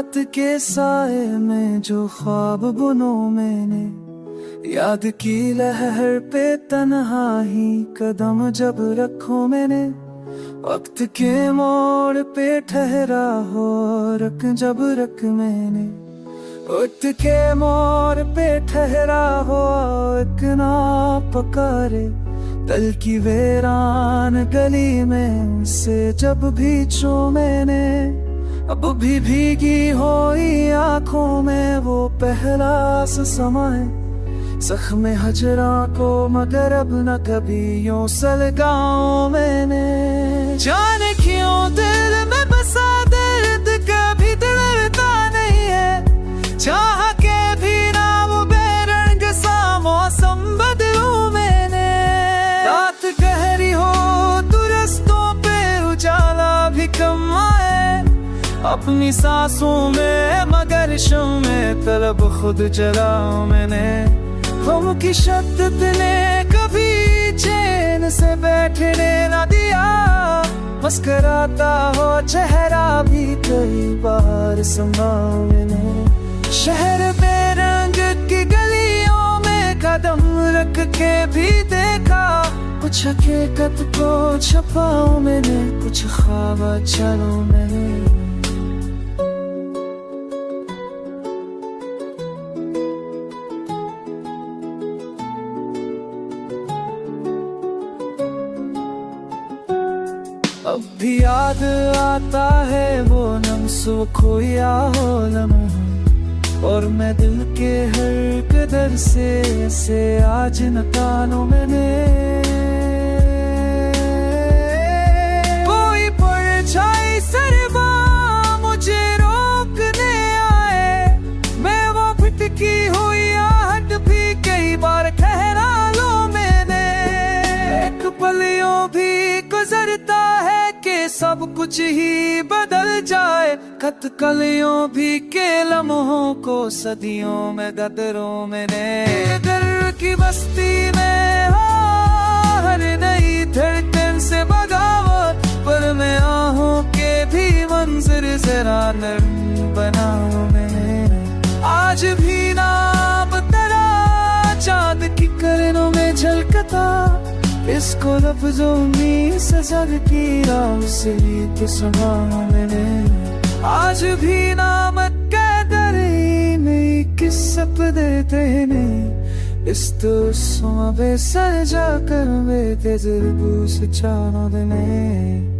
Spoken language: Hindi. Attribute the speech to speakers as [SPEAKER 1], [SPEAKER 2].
[SPEAKER 1] रात के साए में जो ख्वाब बुनो मैंने, याद की लहर पे तन्हा ही कदम जब रखो मैंने, वक्त के मोड़ पे ठहरा हो रख जब रख मैंने, वक्त के मोड़ पे ठहरा हो एक ना पकारे, दल की वीरान गली में से जब भी छू मैंने, अब भी भीगी हुई आंखों में वो पहला समाए, जख्म हजरा को मगर अब न कभी यूं सलगाऊं मैंने। जाने क्यों दिल में बसा दर्द कभी दिलता नहीं है, चाह के भी ना वो बेरंग सा मौसम बदलूं मैंने। रात गहरी हो तो रस्तों पे उजाला भी कम आए, अपनी सांसों में मगर में तलब खुद जलाऊं मैंने। गम की शद्दत ने कभी चैन से बैठने न दिया, मुस्कुराता हो चेहरा भी कई बार संभाला मैंने। शहर में रंग की गलियों में कदम रख के भी देखा, कुछ हकीकत को छुपाऊं मैंने, कुछ ख्वाब चलूं मैंने। अब भी याद आता है वो नम्सो खोया हो लम्हा, और मैं दिल के हर कदर से आज न तानूं मैंने। कोई परछाई सरबा मुझे रोकने आए, मैं वो भटकी हुई आहट भी कई बार ठहरा लो मैंने। एक पलियों भी गुजरता है कि सब कुछ ही बदल जाए, खत कलियों भी के लम्हों को सदियों में गदरों मैंने। दर की बस्ती में हो हर नई धड़कन से बगावत, पर मैं आहूं के भी मंजर जरा नर्म बनाऊं मैंने। आज भी नाम तेरा चांद की किरणों में झलकता, इसको लफ्जों में सजग की राह से तो संभाला मैंने। आज भी नाम कैदरी में किस सपने तेने, इस तो सुबह सर जाकर वे तेजर बूस चारों देने।